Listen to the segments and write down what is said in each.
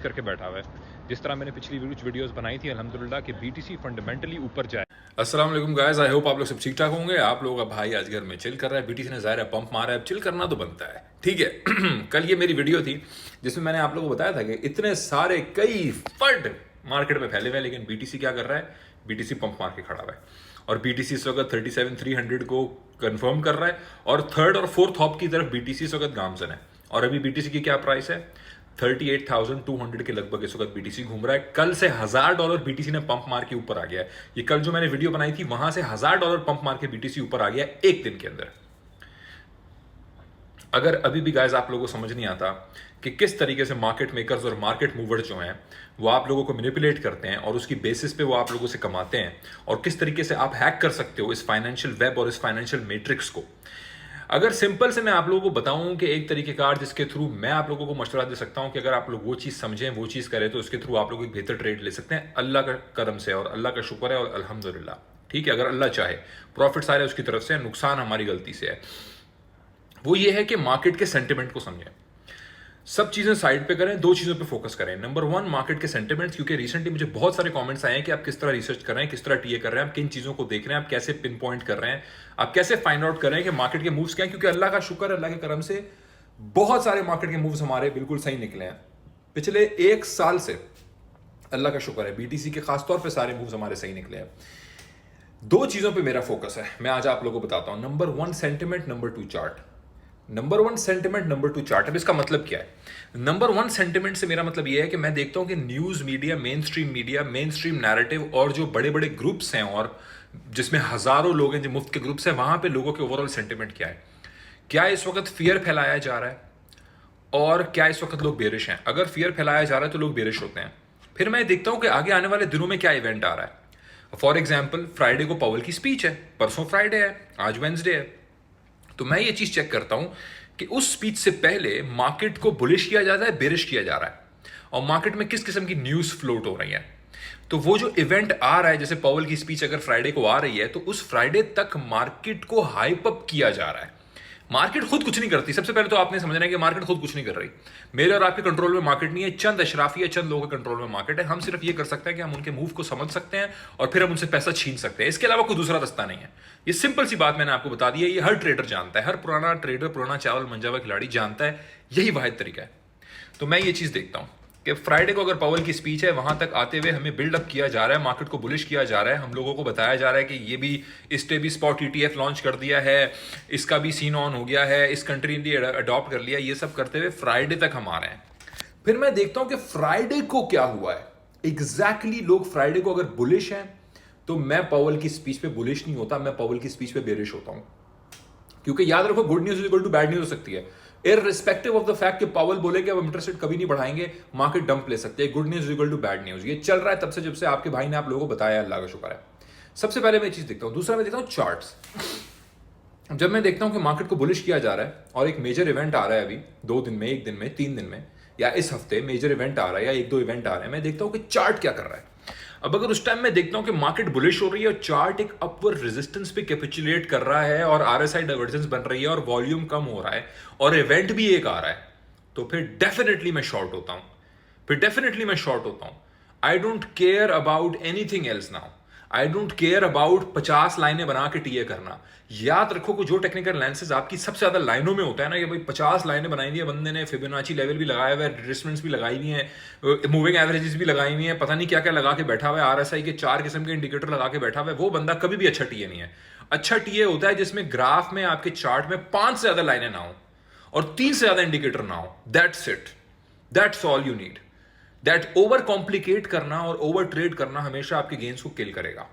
करके बैठा हुआ है। जिस तरह मैंने पिछली वीडियोस बनाई थी अल्हम्दुलिल्लाह कि बीटीसी फंडामेंटली ऊपर जाए। अस्सलाम वालेकुम गाइस, आई होप आप लोग सब ठीक ठाक होंगे। आप लोगों का भाई आज घर में चिल कर रहा है। बीटीसी ने ज़ाहिर है पंप मारा है, अब चिल करना तो बनता है, ठीक है। कल ये मेरी वीडियो थी जिसमें मैंने आप लोगों को बताया था कि इतने सारे कई फंड मार्केट में फैले हुए हैं, लेकिन बीटीसी क्या कर रहा है, बीटीसी पंप मार के खड़ा हुआ है। और बीटीसी इस वक्त 37,300 को कंफर्म कर रहा है और थर्ड और फोर्थ हॉप की तरफ बीटीसी इस वक्त गामजन है। और अभी बीटीसी की क्या प्राइस है, 38,200 के लगभग इस वक्त बीटीसी घूम रहा है। कल से $1,000 बीटीसी ने पंप मार के ऊपर आ गया है। ये कल जो मैंने वीडियो बनाई थी वहां से $1,000 पंप मार के बीटीसी ऊपर आ गया है एक दिन के अंदर। अगर अभी भी गाइस आप लोगों को समझ नहीं आता कि किस तरीके से मार्केट मेकर्स और मार्केट मूवर्स जो हैं वो आप लोगों को मैनिपुलेट करते हैं और उसकी बेसिस पे वो आप लोगों से कमाते हैं, और किस तरीके से आप हैक कर सकते हो इस फाइनेंशियल वेब और इस फाइनेंशियल मैट्रिक्स को, अगर सिंपल से मैं आप लोगों को बताऊं कि एक तरीके कार जिसके थ्रू मैं आप लोगों को मशवरा दे सकता हूं कि अगर आप लोग वो चीज़ समझें, वो चीज़ करें, तो उसके थ्रू आप लोग एक बेहतर ट्रेड ले सकते हैं अल्लाह का करम से। और अल्लाह का शुक्र है और अल्हम्दुलिल्लाह, ठीक है। अगर अल्लाह चाहे, प्रॉफिट सारे उसकी तरफ से है, नुकसान हमारी गलती से है। वो ये है कि मार्केट के सेंटिमेंट को समझें, सब चीजें साइड पे करें, दो चीजों पे फोकस करें। नंबर 1 मार्केट के सेंटिमेंट्स, क्योंकि रिसेंटली मुझे बहुत सारे कमेंट्स आए हैं कि आप किस तरह रिसर्च कर रहे हैं, किस तरह टीए कर रहे हैं, आप किन चीजों को देख रहे हैं, आप कैसे पिन पॉइंट कर रहे हैं, आप कैसे फाइंड आउट कर रहे हैं कि मार्केट के मूव्स क्या हैं। क्योंकि अल्लाह का शुक्र है, अल्लाह के करम से बहुत सारे मार्केट के मूव्स हमारे बिल्कुल सही निकले हैं पिछले एक साल से। अल्लाह का शुक्र है, बीटीसी के खासतौर पर सारे मूव्स हमारे सही निकले हैं। दो चीजों पे मेरा फोकस है, मैं आज आप लोगों को बताता हूं। Number 1 sentiment, number 2 chart. Number 1 sentiment, number 2 chart. अब इसका मतलब क्या है? नंबर 1 सेंटिमेंट से मेरा मतलब यह है कि मैं देखता हूं कि news media, main stream narrative और जो बड़े बड़े ग्रुप्स हैं और जिसमें हजारों लोग हैं, जो मुफ्त के ग्रुप्स हैं, वहां पे लोगों के ओवरऑल सेंटिमेंट क्या है। क्या इस वक्त फियर फैलाया जा रहा है और क्या इस वक्त लोग बेरिश हैं? अगर फियर फैलाया जा रहा है तो लोग बेरिश होते हैं। फिर मैं देखता हूं कि आगे आने वाले दिनों में क्या इवेंट आ रहा है। फॉर एग्जाम्पल, फ्राइडे को पावेल की स्पीच है, परसों फ्राइडे है, आज वेंसडे है। तो मैं ये चीज चेक करता हूं कि उस स्पीच से पहले मार्केट को बुलिश किया जाता है, बेरिश किया जा रहा है, और मार्केट में किस किस्म की न्यूज फ्लोट हो रही है। तो वो जो इवेंट आ रहा है, जैसे पावेल की स्पीच अगर फ्राइडे को आ रही है, तो उस फ्राइडे तक मार्केट को हाइप अप किया जा रहा है। मार्केट खुद कुछ नहीं करती। सबसे पहले तो आपने समझना है कि मार्केट खुद कुछ नहीं कर रही। मेरे और आपके कंट्रोल में मार्केट नहीं है, चंद अशराफी है, चंद लोगों के कंट्रोल में मार्केट है। हम सिर्फ ये कर सकते हैं कि हम उनके मूव को समझ सकते हैं और फिर हम उनसे पैसा छीन सकते हैं। इसके अलावा कोई दूसरा रास्ता नहीं है। ये सिंपल सी बात मैंने आपको बता दी है। ये हर ट्रेडर जानता है, हर पुराना ट्रेडर, पुराना चावल मंजावा खिलाड़ी जानता है। यही वाहिद तरीका है। तो मैं ये चीज देखता हूं कि फ्राइडे को अगर पावेल की स्पीच है, वहां तक आते हुए हमें बिल्डअप किया जा रहा है, मार्केट को बुलिश किया जा रहा है, हम लोगों को बताया जा रहा है कि ये भी, इस पे भी स्पॉट ईटीएफ लॉन्च कर दिया है, इसका भी सीन ऑन हो गया है, इस कंट्री ने अडॉप्ट कर लिया। ये सब करते हुए फ्राइडे तक हम आ रहे हैं। फिर मैं देखता हूं कि फ्राइडे को क्या हुआ है एग्जैक्टली। लोग फ्राइडे को अगर बुलिश हैं तो मैं पावेल की स्पीच पे बुलिश नहीं होता, मैं पावेल की स्पीच पे बेरिश होता हूं। क्योंकि याद रखो, good news equal to bad news हो सकती है। इररिस्पेक्टिव ऑफ द फैक्ट कि पावेल बोले कि अब इंटरेस्ट रेट कभी नहीं बढ़ाएंगे, मार्केट डंप ले सकते हैं। Good news equal to bad news. ये चल रहा है तब से, जब से आपके भाई ने आप लोगों को बताया, अल्लाह का शुक्र है। सबसे पहले मैं चीज देखता हूं। दूसरा मैं देखता हूं चार्ट्स। जब मैं देखता हूं कि मार्केट को बुलिश किया जा रहा है और एक मेजर इवेंट आ रहा है अभी 2 दिन में, 1 दिन में, 3 दिन में, या इस हफ्ते मेजर इवेंट आ रहा है या 1-2 इवेंट आ रहे हैं, मैं देखता हूं कि चार्ट क्या कर रहा है। अब अगर उस टाइम मैं देखता हूं कि मार्केट बुलिश हो रही है और चार्ट एक अपवर्ड रेजिस्टेंस पे कैपिचुलेट कर रहा है और आरएसआई डाइवर्जेंस बन रही है और वॉल्यूम कम हो रहा है और इवेंट भी एक आ रहा है, तो फिर डेफिनेटली मैं शॉर्ट होता हूं। I don't care about anything else now. I don't care about 50 लाइनें बना के टीए करना। याद रखो कि जो टेक्निकल एनालिसिस आपकी सबसे ज्यादा लाइनों में होता है ना, कि भाई 50 लाइनें बनाई हुई है बंदे ने, फिबोनाची लेवल भी लगाया हुआ है, रिट्रेसमेंट्स भी लगाई हुई है, मूविंग एवरेजेस भी लगाई हुई है, पता नहीं क्या क्या लगा के बैठा हुआ है, आरएसआई के 4 किस्म के इंडिकेटर लगा के बैठा हुआ है, वो बंदा कभी भी अच्छा टीए नहीं है। अच्छा टीए होता है जिसमें ग्राफ में, आपके चार्ट में 5 से ज्यादा लाइनें ना हो और 3 से ज्यादा इंडिकेटर ना हो। That's it, that's all you need. That over complicate करना और ओवर ट्रेड करना हमेशा आपके गेन्स को किल करेगा।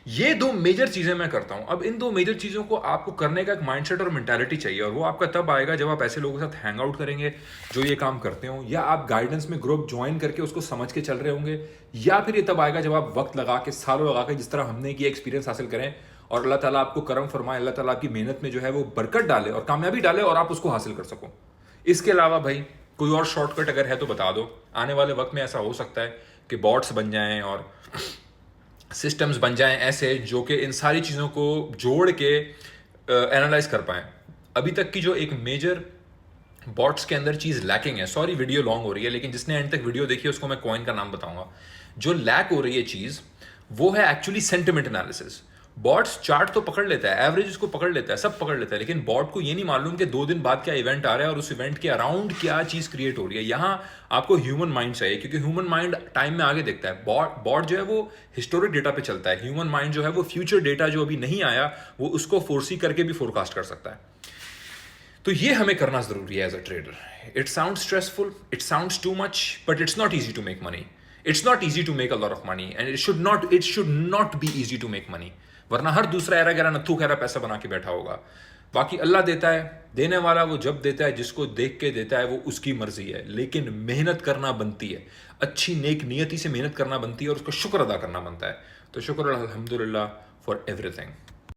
ये 2 मेजर चीजें मैं करता हूं। अब इन 2 मेजर चीजों को आपको करने का एक माइंडसेट और मेंटालिटी चाहिए, और वो आपका तब आएगा जब आप ऐसे लोगों के साथ हैंग आउट करेंगे जो ये काम करते हो, या आप गाइडेंस में ग्रुप ज्वाइन करके उसको समझ के चल रहे होंगे, या फिर ये तब आएगा जब आप वक्त लगा के, सालों लगा के, जिस तरह हमने किया, एक्सपीरियंस हासिल करें और अल्लाह ताला आपको करम फरमाए, अल्लाह ताला आपकी मेहनत में जो है वो बरकत डाले और कामयाबी डाले और आप उसको हासिल कर सको। इसके अलावा भाई कोई और शॉर्टकट अगर है तो बता दो। आने वाले वक्त में ऐसा हो सकता है कि बॉट्स बन जाएं और सिस्टम्स बन जाएं ऐसे जो कि इन सारी चीज़ों को जोड़ के एनालाइज कर पाएं। अभी तक की जो एक मेजर बॉट्स के अंदर चीज़ लैकिंग है। सॉरी वीडियो लॉन्ग हो रही है, लेकिन जिसने एंड तक वीडियो देखी है उसको मैं कॉइन का नाम बताऊंगा। जो लैक हो रही है चीज़, वो है actually sentiment analysis. Bots chart तो पकड़ लेता है, एवरेज उसको पकड़ लेता है, सब पकड़ लेता है, लेकिन बॉट को ये नहीं मालूम कि 2 दिन बाद क्या इवेंट आ रहा है और उस इवेंट के अराउंड क्या चीज़ क्रिएट हो रही है। यहाँ आपको ह्यूमन माइंड चाहिए, क्योंकि ह्यूमन माइंड टाइम में आगे देखता है। बॉट जो है वो हिस्टोरिक डेटा पे चलता है। ह्यूमन माइंड जो है वो फ्यूचर डेटा जो अभी नहीं आया वो उसको फोर्सी करके भी फोरकास्ट कर सकता है। तो ये हमें करना जरूरी है as a trader. It sound stressful, it sounds too much, but it's not easy to make money. It's not easy to make a lot of money, and it should not be easy to make money. वरना हर दूसरा era गहरा नत्थू खैरा पैसा बना के बैठा होगा। बाकी अल्लाह देता है, देने वाला वो जब देता है, जिसको देख के देता है वो उसकी मर्जी है, लेकिन मेहनत करना बनती है। अच्छी नेक नियति से मेहनत करना बनती है और उसका शुक्र अदा करना बनता है। तो शुक्र अल्हम्दुलिल्लाह फॉर एवरीथिंग।